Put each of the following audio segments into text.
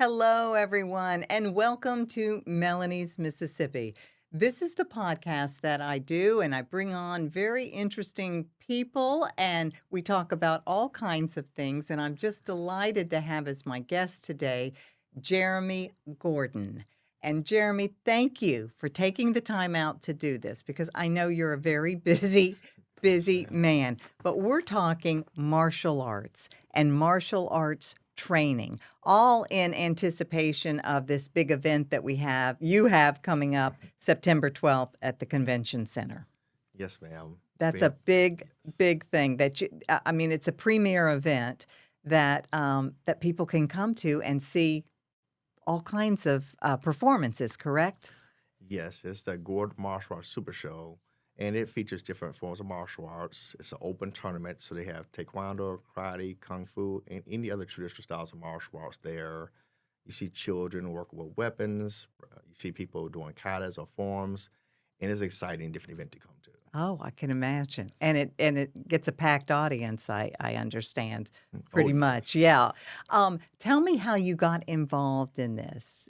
Hello, everyone, and welcome to Melanie's Mississippi. This is the podcast that I do, and I bring on very interesting people, and we talk about all kinds of things. And I'm just delighted to have as my guest today Jeremy Gordon. And Jeremy, thank you for taking the time out to do this because I know you're a very Yes, busy ma'am. man. But we're talking martial arts and martial arts training, all in anticipation of this big event that you have coming up September 12th at the Convention Center. Yes, ma'am. That's a Been yes. big thing that I mean, it's a premier event that people can come to and see all kinds of performances, correct? Yes, it's the Gordon Martial Arts Super Show, and it features different forms of martial arts. It's an open tournament, so they have taekwondo, karate, kung fu, and any other traditional styles of martial arts there. You see children working with weapons. You see people doing katas or forms, and it's an exciting, different event to come to. Oh, I can imagine. And it gets a packed audience, I understand Oh, pretty much. yes. Yeah. Tell me how you got involved in this.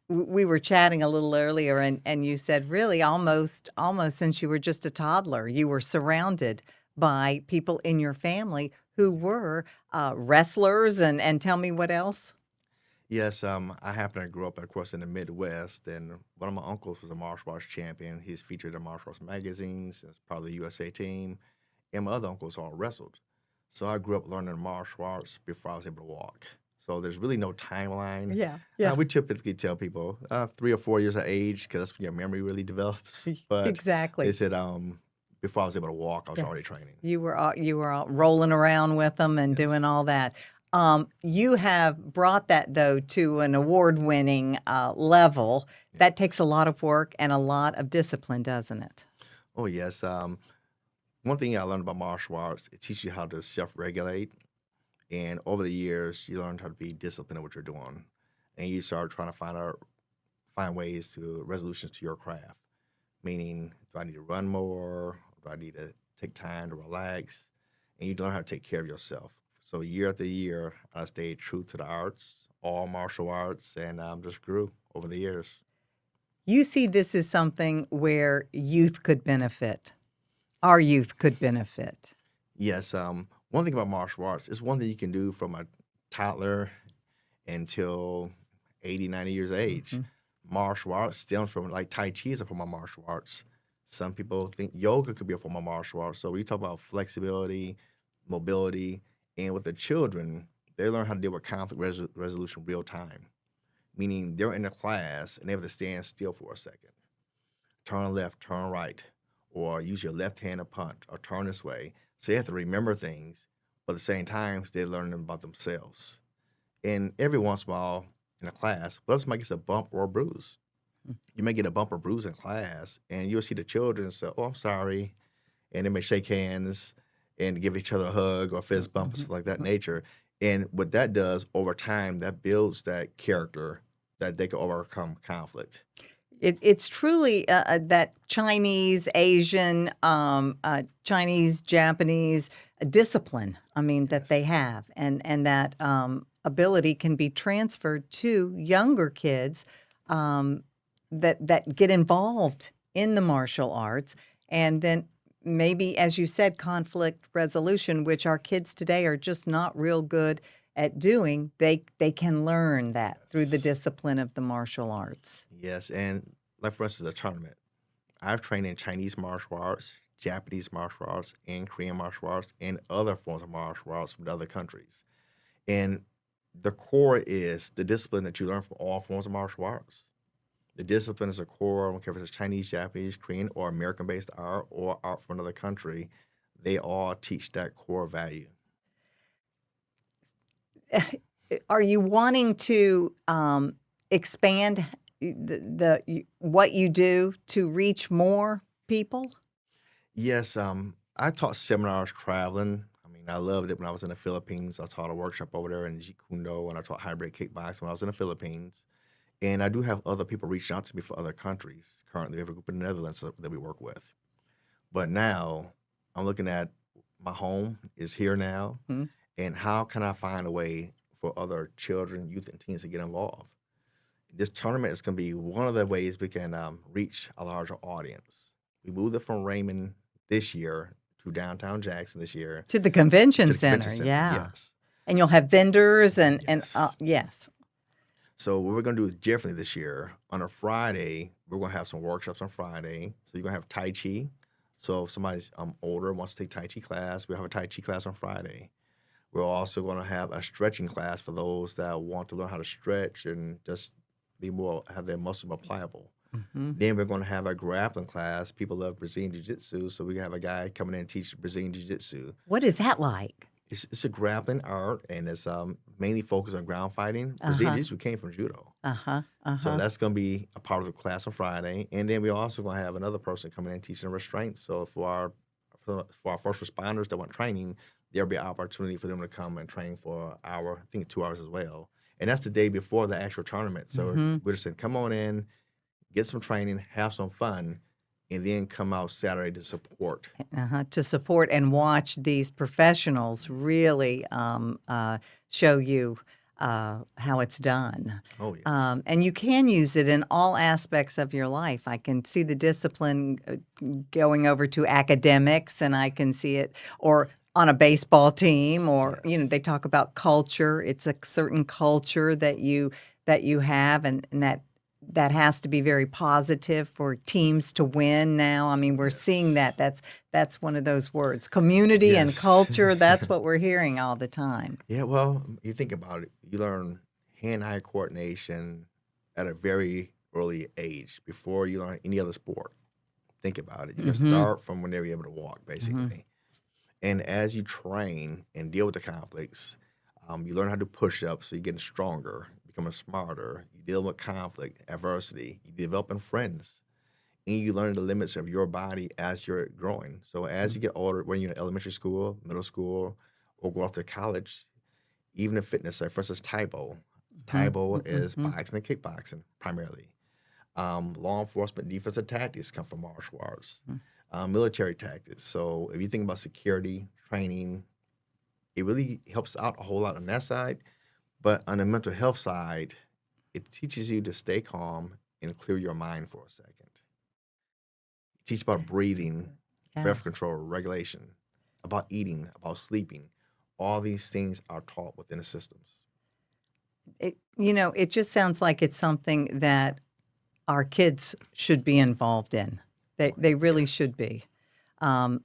We were chatting a little earlier and you said really almost since you were just a toddler, you were surrounded by people in your family who were wrestlers and tell me what else? Yes, I happen to grow up, of course, in the Midwest, and one of my uncles was a martial arts champion. He's featured in martial arts magazines as part of the USA team, and my other uncles all wrestled. So I grew up learning martial arts before I was able to walk. So there's really no timeline. Yeah. Yeah. We typically tell people 3 or 4 years of age because that's when your memory really develops. But they Exactly. said before I was able to walk, I was Yeah. already training. You were all rolling around with them and Yes. doing all that. You have brought that, though, to an award-winning, level. Yeah. That takes a lot of work and a lot of discipline, doesn't it? Oh, yes. One thing I learned about martial arts, it teaches you how to self-regulate. And over the years, you learn how to be disciplined in what you're doing, and you start trying to find ways to resolutions to your craft. Meaning, do I need to run more? Do I need to take time to relax? And you learn how to take care of yourself. So year after year, I stayed true to the arts, all martial arts, and just grew over the years. You see this as something where youth could benefit. Our youth could benefit. Yes, one thing about martial arts is one thing you can do from a toddler until 80, 90 years of age. Mhm. Martial arts stems from, like Tai Chi is a form of martial arts. Some people think yoga could be a form of martial arts. So we talk about flexibility, mobility, and with the children, they learn how to deal with conflict resolution real time. Meaning they're in a class and they have to stand still for a second. Turn left, turn right, or use your left hand to punt, or turn this way. So they have to remember things, but at the same time, they're learning about themselves. And every once in a while in a class, what if somebody gets a bump or a bruise? You may get a bump or bruise in class, and you'll see the children say, "Oh, I'm sorry," and they may shake hands and give each other a hug or fist bump and Mhm. stuff like that nature. And what that does over time, that builds that character that they can overcome conflict. It's truly that Chinese, Asian, Chinese, Japanese discipline. I mean that they Yes. have, and that ability can be transferred to younger kids that get involved in the martial arts, and then maybe, as you said, conflict resolution, which our kids today are just not real good at doing. They can learn that through the Yes. discipline of the martial arts. Yes. And like for us as a tournament, I've trained in Chinese martial arts, Japanese martial arts, and Korean martial arts, and other forms of martial arts from other countries. And the core is the discipline that you learn from all forms of martial arts. The discipline is a core. I don't care if it's Chinese, Japanese, Korean, or American-based art or art from another country. They all teach that core value. Are you wanting to expand what you do to reach more people? Yes, I taught seminars traveling. I mean, I loved it when I was in the Philippines. I taught a workshop over there in Jeet Kune Do, and I taught hybrid kickboxing when I was in the Philippines. And I do have other people reaching out to me for other countries. Currently, we have a group in the Netherlands that we work with. But now I'm looking at my home is here now, Mhm. and how can I find a way for other children, youth, and teens to get involved. This tournament is going to be one of the ways we can reach a larger audience. We moved it from Raymond this year to downtown Jackson this year. To the convention To the center, convention center, yeah. yes. And you'll have vendors and Yes. yes. So what we're going to do differently this year, on a Friday, we're going to have some workshops on Friday. So you're going to have Tai Chi. So if somebody's older, wants to take Tai Chi class, we'll have a Tai Chi class on Friday. We're also going to have a stretching class for those that want to learn how to stretch and just have their muscles more pliable. Mm-hmm. Then we're going to have a grappling class. People love Brazilian Jiu-Jitsu, so we have a guy coming in and teach Brazilian Jiu-Jitsu. What is that like? It's a grappling art, and it's mainly focused on ground fighting. Brazilian Jiu-Jitsu came from judo. So that's going to be a part of the class on Friday. And then we're also going to have another person coming in teaching restraint. So for our first responders that want training, there'll be an opportunity for them to come and train for an hour, I think 2 hours as well. And that's the day before the actual tournament. So we're just saying, come on in, get some training, have some fun, and then come out Saturday to support. To support and watch these professionals really show you how it's done. Oh, yes. And you can use it in all aspects of your life. I can see the discipline going over to academics, and I can see it, or on a baseball team, or they talk about culture. It's a certain culture that you have, and that has to be very positive for teams to win now. I mean, we're seeing that. That's one of those words. Community and culture, that's what we're hearing all the time. Yeah, well, you think about it. You learn hand-eye coordination at a very early age before you learn any other sport. Think about it. You can start from when they're able to walk, basically. And as you train and deal with the conflicts, you learn how to do push-ups, so you're getting stronger, becoming smarter. You deal with conflict, adversity. You developing friends. And you learn the limits of your body as you're growing. So as you get older, when you're in elementary school, middle school, or go off to college, even in fitness, like for instance, Taibo. Taibo is boxing and kickboxing, primarily. Law enforcement, defensive tactics come from martial arts. Military tactics. So if you think about security, training, it really helps out a whole lot on that side. But on the mental health side, it teaches you to stay calm and clear your mind for a second. It teaches about breathing, breath control, regulation, about eating, about sleeping. All these things are taught within the systems. It just sounds like it's something that our kids should be involved in. They really should be. I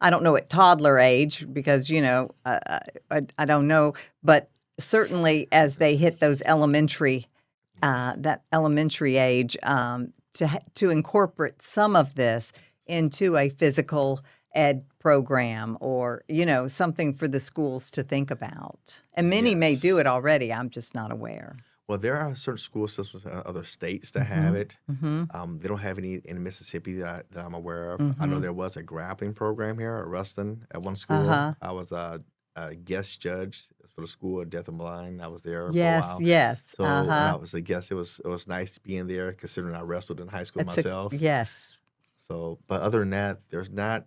don't know at toddler age because, I don't know, but certainly as they hit those elementary age, to incorporate some of this into a physical ed program or, something for the schools to think about. And many may do it already. I'm just not aware. Well, there are certain school systems in other states that have it. They don't have any in Mississippi that I'm aware of. I know there was a grappling program here at Ruston at one school. I was a guest judge for the School of Deaf and Blind. I was there for a while. Yes. So when I was a guest, it was nice being there considering I wrestled in high school myself. Yes. So, but other than that, there's not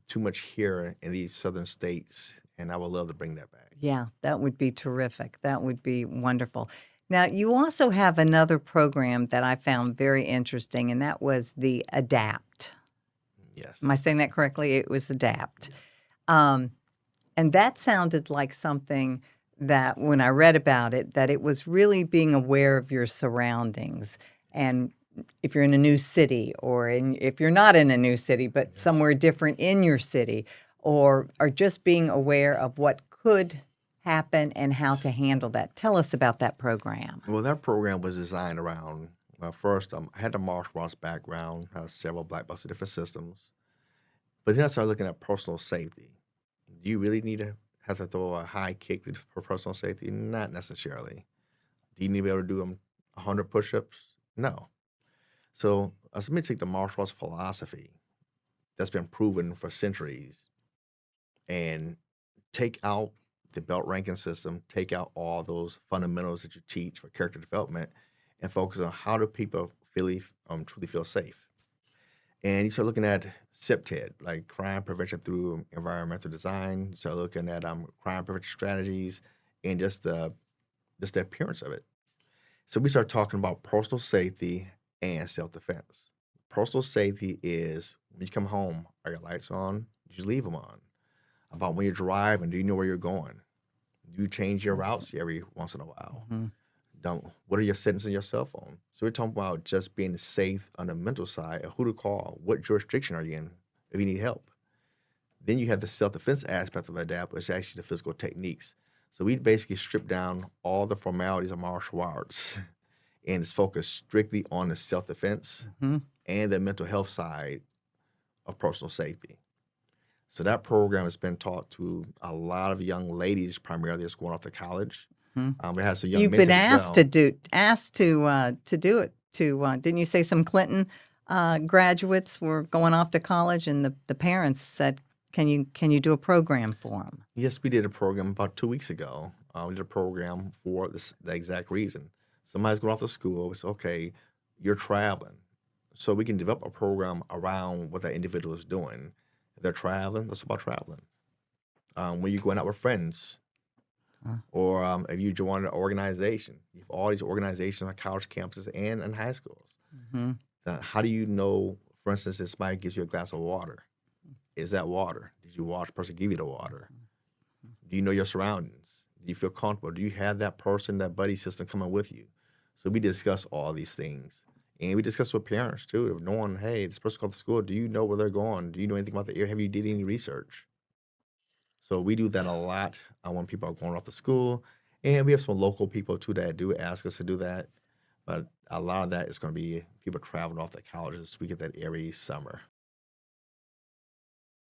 too much here in these southern states, and I would love to bring that back. Yeah, that would be terrific. That would be wonderful. Now, you also have another program that I found very interesting, and that was the ADAPT. Yes. Am I saying that correctly? It was ADAPT. Yes. And that sounded like something that when I read about it, that it was really being aware of your surroundings. And if you're in a new city or if you're not in a new city, but somewhere different in your city, or just being aware of what could happen and how to handle that. Tell us about that program. Well, that program was designed around, first, I had the martial arts background, had several black belts in different systems. But then I started looking at personal safety. Do you really need to have to throw a high kick for personal safety? Not necessarily. Do you need to be able to do 100 push-ups? No. So let me take the martial arts philosophy that's been proven for centuries and take out the belt ranking system, take out all those fundamentals that you teach for character development, and focus on how do people truly feel safe. And you start looking at CPTED, like crime prevention through environmental design. You start looking at crime prevention strategies and just the appearance of it. So we start talking about personal safety and self-defense. Personal safety is when you come home, are your lights on? Did you leave them on? About when you're driving, do you know where you're going? Do you change your That's routes every once in a while? mhm. What are your settings on your cell phone? So we're talking about just being safe on the mental side, who to call, what jurisdiction are you in if you need help. Then you have the self-defense aspect of that, which is actually the physical techniques. So we basically strip down all the formalities of martial arts and it's focused strictly on the self-defense Mhm. and the mental health side of personal safety. So that program has been taught to a lot of young ladies, primarily that's going off to college. Mhm. We have some young You've men been as asked well. to do it. Didn't you say some Clinton graduates were going off to college, and the parents said, "Can you do a program for them?" Yes, we did a program about 2 weeks ago. We did a program for the exact reason. Somebody's going off to school. It's okay, you're traveling. So we can develop a program around what that individual is doing. If they're traveling, that's about traveling. When you're going out with friends, or if you join an organization, you have all these organizations on college campuses and in high schools. Hmm. How do you know, for instance, if somebody gives you a glass of water? Is that water? Did you watch the person give you the water? Do you know your surroundings? Do you feel comfortable? Do you have that person, that buddy system coming with you? So we discuss all these things. And we discuss with parents too, of knowing, hey, this person called to school, do you know where they're going? Do you know anything about the area? Have you did any research? So we do that a lot when people are going off to school. And we have some local people too that do ask us to do that. But a lot of that is going to be people traveling off to colleges. We get that every summer.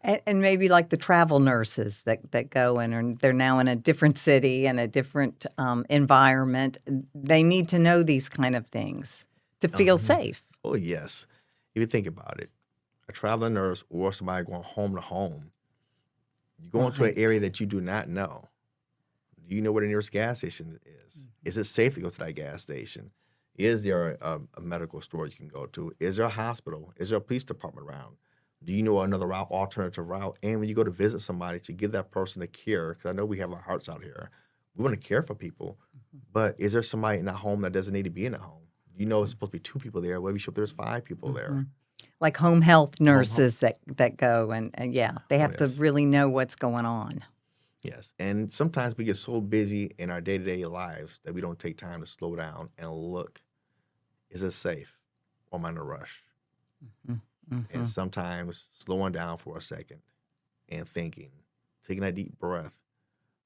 And maybe like the travel nurses that go in, and they're now in a different city and a different environment. They need to know these kind of things to feel Um, safe. oh, yes. If you think about it, a traveling nurse or somebody going home to home, you go into an Right. area that you do not know. Do you know where the nearest gas station is? Is it safe to go to that gas station? Is there a medical store you can go to? Is there a hospital? Is there a police department around? Do you know another route, alternative route? And when you go to visit somebody, to give that person the care, because I know we have our hearts out here. We want to care for people, but is there somebody in that home that doesn't need to be in that home? You know it's supposed to be 2 people there. What if you show up there's 5 people there? Mhm. Like home health Home health. nurses that go, and yeah, they Oh, have to yes. really know what's going on. Yes. And sometimes we get so busy in our day-to-day lives that we don't take time to slow down and look, is it safe or am I in a rush? Mhm. And Mhm. sometimes slowing down for a second and thinking, taking a deep breath,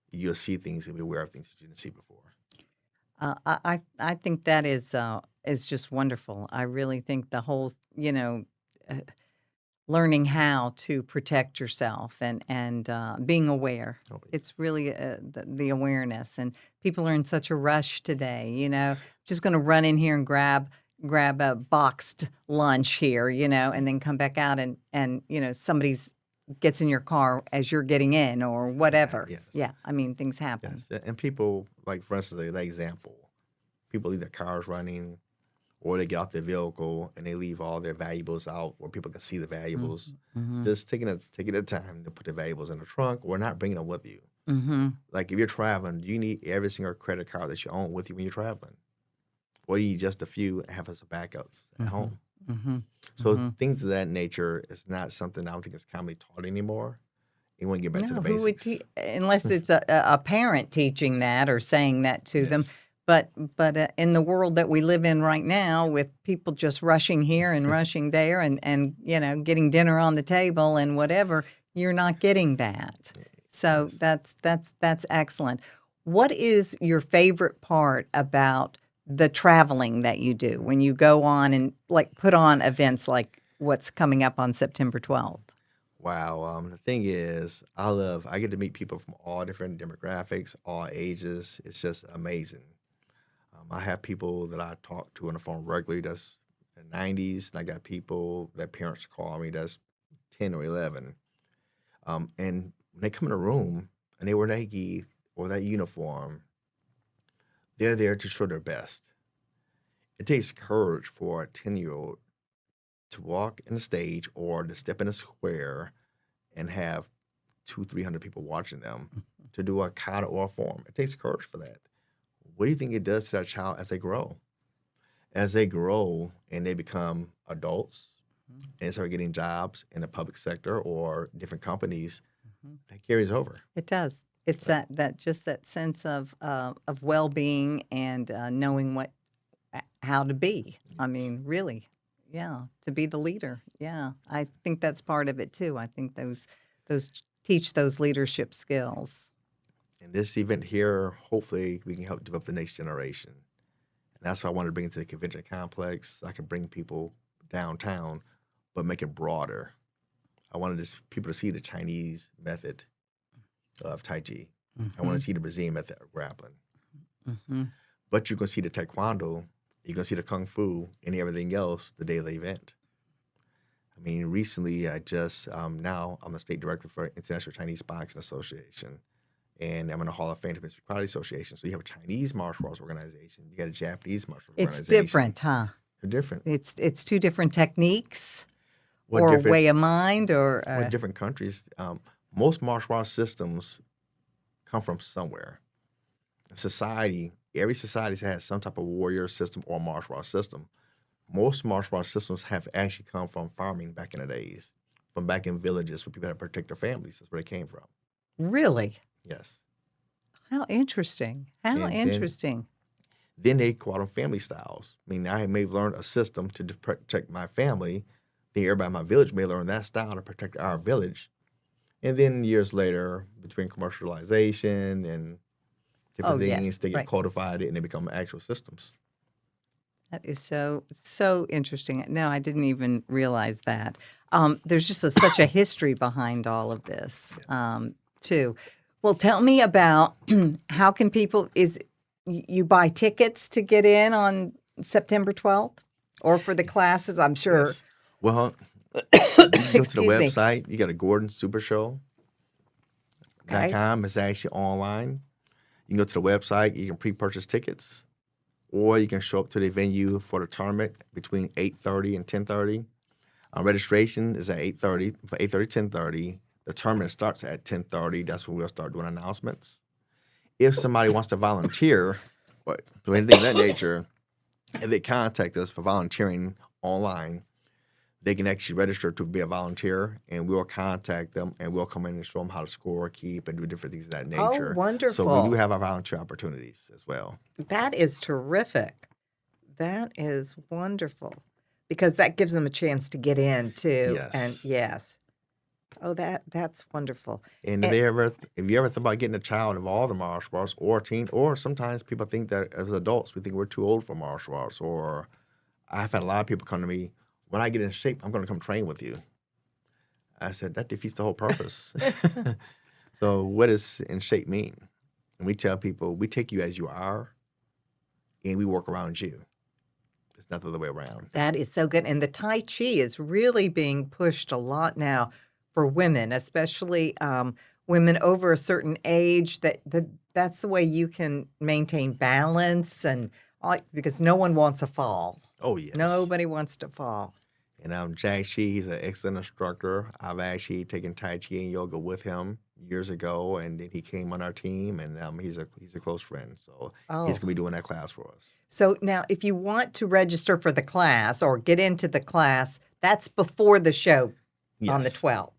you'll see things and be aware of things that you didn't see before. I think that is just wonderful. I really think the whole, uh, learning how to protect yourself and being aware. Oh, It's really the awareness, and people are in such a rush today. Just going to run in here and grab a boxed lunch here, and then come back out and somebody's gets in your car as you're getting in or whatever. yes. Yeah, I mean things happen. Yes. And people, like for instance, the example, people leave their cars running or they get out their vehicle and they leave all their valuables out where people can see the valuables. Mm-hmm. Just taking the time to put the valuables in the trunk or not bringing them with you. Mm-hmm. Like if you're traveling, you need every single credit card that you own with you when you're traveling. Or you need just a few and have as a backup at Mm-hmm. home. Mm-hmm. So Mm-hmm. things of that nature is not something I don't think is commonly taught anymore. You want to get back to the No, who would basics. unless it's a parent teaching that or saying that to them. Yes. But in the world that we live in right now, with people just rushing here and rushing there, and getting dinner on the table and whatever, you're not getting that. So Yes. that's excellent. What is your favorite part about the traveling that you do when you go on and like put on events like what's coming up on September 12th? Wow. The thing is, I get to meet people from all different demographics, all ages. It's just amazing. I have people that I talk to on the phone regularly that's in the 90s, and I got people that parents call me that's 10 or 11. And when they come in a room and they wear that gi or that uniform, they're there to show their best. It takes courage for a 10-year-old to walk in the stage or to step in a square and have 300 people watching them to do a kata or a form. It takes courage for that. What do you think it does to that child as they grow? As they grow and they become adults and start getting jobs in the public sector or different companies, that carries over. It does. It's that just that sense of well-being and knowing how to be. I mean, really, yeah, to be the leader. Yeah, I think that's part of it too. I think those teach those leadership skills. In this event here, hopefully we can help develop the next generation. And that's why I wanted to bring it to the convention complex. I can bring people downtown, but make it broader. I wanted people to see the Chinese method of Tai Chi. I want to see the Brazilian method of grappling. But you're going to see the Taekwondo, you're going to see the Kung Fu, and everything else the day of the event. I mean, recently I just, now I'm the state director for International Chinese Boxing Association. And I'm in the Hall of Fame of Domestic Property Association. So you have a Chinese martial arts organization. You got a Japanese martial arts organization. It's different, huh? They're different. It's two different techniques or way of mind or... different countries. Most martial arts systems come from somewhere. Society, every society has some type of warrior system or martial arts system. Most martial arts systems have actually come from farming back in the days, from back in villages where people had to protect their families. That's where they came from. Really? Yes. How interesting. How interesting. Then they call them family styles. I mean, I may have learned a system to protect my family. Then everybody in my village may learn that style to protect our village. And then years later, between commercialization and different things, they get codified and they become actual systems. That is so interesting. No, I didn't even realize that. There's just such a history behind all of this, too. Well, tell me about how can people, you buy tickets to get in on September 12th? Or for the classes, I'm sure. Yes. Well, you go to the website. You got a Gordon Super Show. .com. It's actually online. You can go to the website. You can pre-purchase tickets. Or you can show up to the venue for the tournament between 8:30 and 10:30. Registration is at 8:30, from 8:30 to 10:30. The tournament starts at 10:30. That's when we'll start doing announcements. If somebody wants to volunteer or do anything of that nature, if they contact us for volunteering online, they can actually register to be a volunteer, and we'll contact them, and we'll come in and show them how to score, keep, and do different things of that nature. Oh, wonderful. So we do have our volunteer opportunities as well. That is terrific. That is wonderful. Because that gives them a chance to get in, too. Yes. And yes. Oh, that's wonderful. And if you ever thought about getting a child involved in martial arts or a teen, or sometimes people think that as adults, we think we're too old for martial arts, or I've had a lot of people come to me, when I get in shape, I'm going to come train with you. I said, that defeats the whole purpose. So what does in shape mean? And we tell people, we take you as you are, and we work around you. It's not the other way around. That is so good. And the Tai Chi is really being pushed a lot now for women, especially women over a certain age. That's the way you can maintain balance, and because no one wants a fall. Oh, yes. Nobody wants to fall. And Jack Shi, he's an excellent instructor. I've actually taken Tai Chi and yoga with him years ago, and then he came on our team, and he's a close friend. So he's going to be doing that class for us. So now, if you want to register for the class or get into the class, that's before the show on the 12th.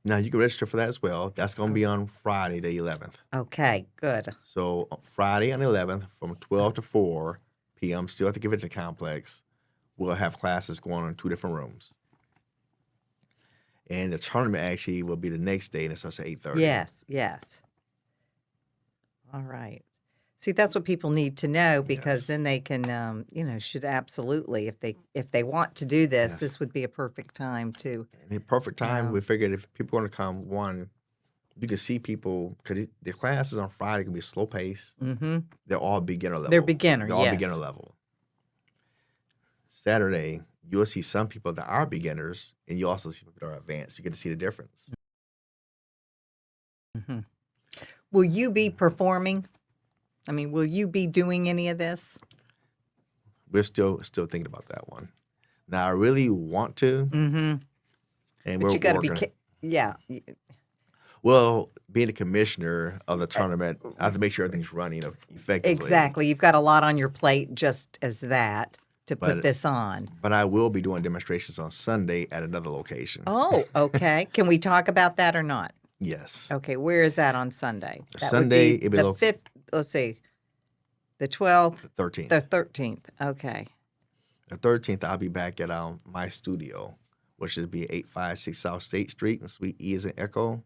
Now, you can register for that as well. That's going to be on Friday, the 11th. Okay, good. So Friday on the 11th from 12 to 4 p.m., still at the convention complex, we'll have classes going on in 2 different rooms. And the tournament actually will be the next day, and it starts at 8:30. Yes. All right. See, that's what people need to know, because then they can, should absolutely, if they want to do this, this would be a perfect time to. And the perfect time, we figured if people want to come, one, you can see people, because the classes on Friday can be slow paced. Mm-hmm. They're all beginner level. They're all beginner level. Saturday, you'll see some people that are beginners, and you also see people that are advanced. You get to see the difference. Mm-hmm. Will you be performing? I mean, will you be doing any of this? We're still thinking about that one. Now, I really want to, and we're working. Well, being a commissioner of the tournament, I have to make sure everything's running effectively. Exactly. You've got a lot on your plate just as that to put But this on. but I will be doing demonstrations on Sunday at another location. Oh, okay. Can we talk about that or not? Yes. Okay, where is that on Sunday? That Sunday, would be it'll be the 5th, let's see, the 12th, The 13th. the 13th. Okay. The 13th, I'll be back at my studio, which should be 856 South State Street, and Suite E is in Echo.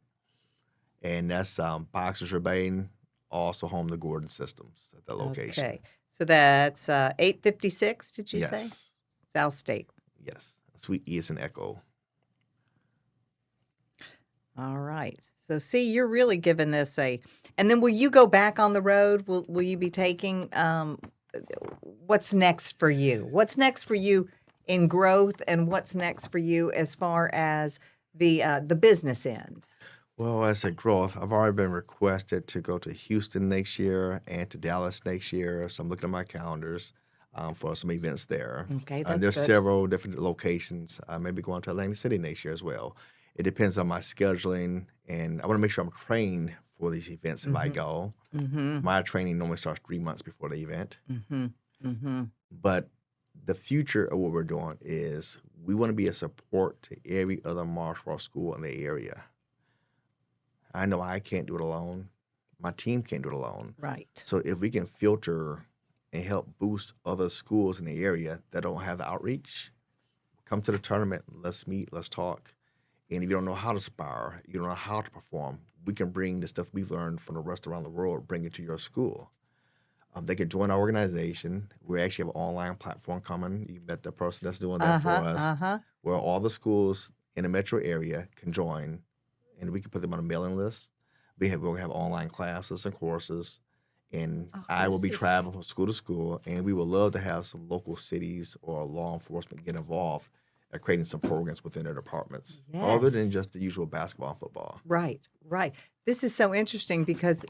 And that's Boxers Rebellion, also home to Gordon Systems at that location. Okay. So that's 856, did you say? Yes. South State. Yes. Suite E is in Echo. All right. So see, you're really giving this and then will you go back on the road? Will you be taking, what's next for you? What's next for you in growth, and what's next for you as far as the business end? Well, as a growth, I've already been requested to go to Houston next year and to Dallas next year. So I'm looking at my calendars for some events there. Okay, that's there's good. several different locations. I may be going to Atlantic City next year as well. It depends on my scheduling, and I want to make sure I'm trained for these events if I go. Mm-hmm. My training normally starts 3 months before the event. Mm-hmm. Mm-hmm. But the future of what we're doing is we want to be a support to every other martial arts school in the area. I know I can't do it alone. My team can't do it alone. Right. So if we can filter and help boost other schools in the area that don't have the outreach, come to the tournament, let's meet, let's talk. And if you don't know how to spar, you don't know how to perform, we can bring the stuff we've learned from the rest around the world, bring it to your school. They can join our organization. We actually have an online platform coming. You met the person that's doing that for us, where all the schools in the metro area can join, and we can put them on a mailing list. We'll have online classes and courses, and I will be traveling from school to school, and we would love to have some local cities or law enforcement get involved at creating some programs within their departments, other than Yes. just the usual basketball and football. Right, right. This is so interesting because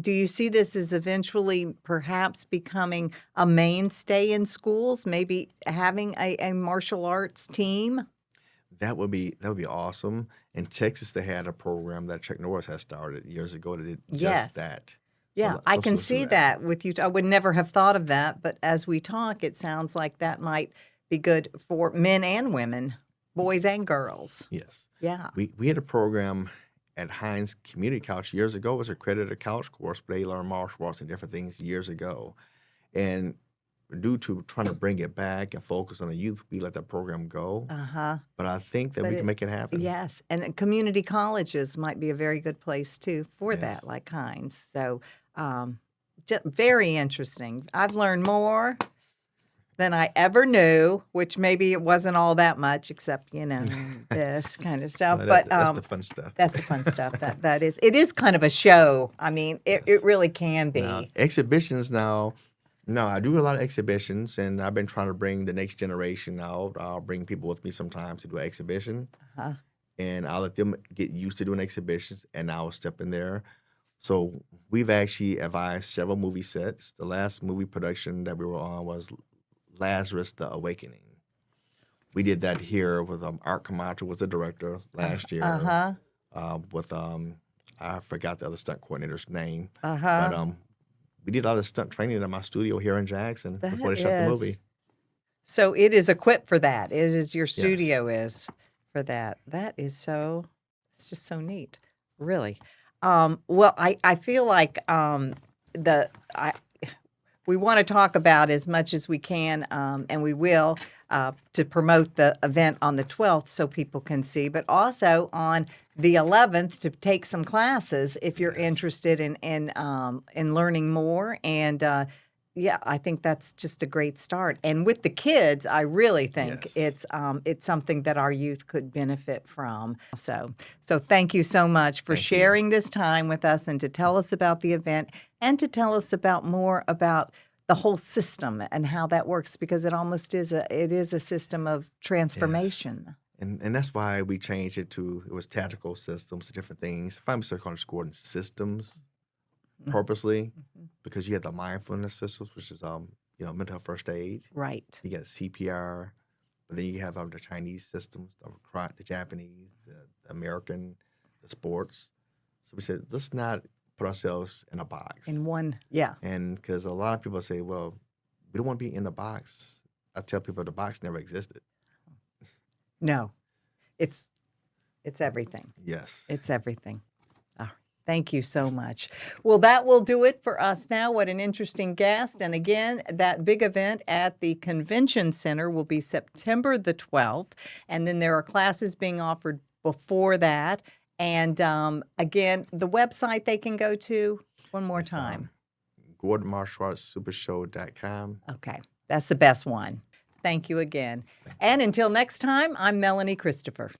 do you see this as eventually perhaps becoming a mainstay in schools, maybe having a martial arts team? That would be awesome. In Texas, they had a program that Chuck Norris had started years ago that did just Yes. that. Yeah, So I some can schools do see that with you. I would never have thought of that, but as we talk, it sounds like that might be good for men and women, boys and girls. Yes. Yeah. We had a program at Hines Community College years ago. It was an accredited college course, but they learned martial arts and different things years ago. And due to trying to bring it back and focus on the youth, we let that program go. Uh-huh. But I think that But we can make it happen. Yes, and community colleges might be a very good place too for Yes. that, like Hines. So, just very interesting. I've learned more than I ever knew, which maybe it wasn't all that much, except this kind of stuff. No, But that's the fun stuff. that's the fun stuff. That is. It is kind of a show. I mean, it really can be. Now, exhibitions now. No, I do a lot of exhibitions, and I've been trying to bring the next generation out. I'll bring people with me sometimes to do an exhibition, Uh-huh. and I'll let them get used to doing exhibitions, and I'll step in there. So we've actually advised several movie sets. The last movie production that we were on was Lazarus: The Awakening. We did that here with Art Camacho was the director last year. With I forgot the other stunt coordinator's name, but we did all the stunt training in my studio here in Jackson before they shot the movie. So it is equipped for that. It is your Yes. studio is for that. That is so. It's just so neat, really. Well, I feel like we want to talk about as much as we can, and we will, to promote the event on the 12th so people can see, but also on the 11th to take some classes if you're interested in learning more. And yeah, I think that's just a great start. And with the kids, I really think Yes. it's something that our youth could benefit from. So thank you so much for Thank you. sharing this time with us and to tell us about the event and to tell us about more about the whole system and how that works, because it almost is a system of transformation. And that's why we changed it to, it was tactical systems, different things. If I'm still calling it systems purposely, because you have the mindfulness systems, which is mental health first aid. Right. You got CPR, but then you have the Chinese systems, the Japanese, the American, the sports. So we said, let's not put ourselves in a box. In one, yeah. And because a lot of people say, well, we don't want to be in the box. I tell people the box never existed. No, it's everything. Yes. It's everything. Oh, thank you so much. Well, that will do it for us now. What an interesting guest. And again, that big event at the Convention Center will be September the 12th. And then there are classes being offered before that. And again, the website they can go to one more time. GordonMartialArtsSupershow.com. Okay, that's the best one. Thank you again. And until next time, I'm Melanie Christiopher.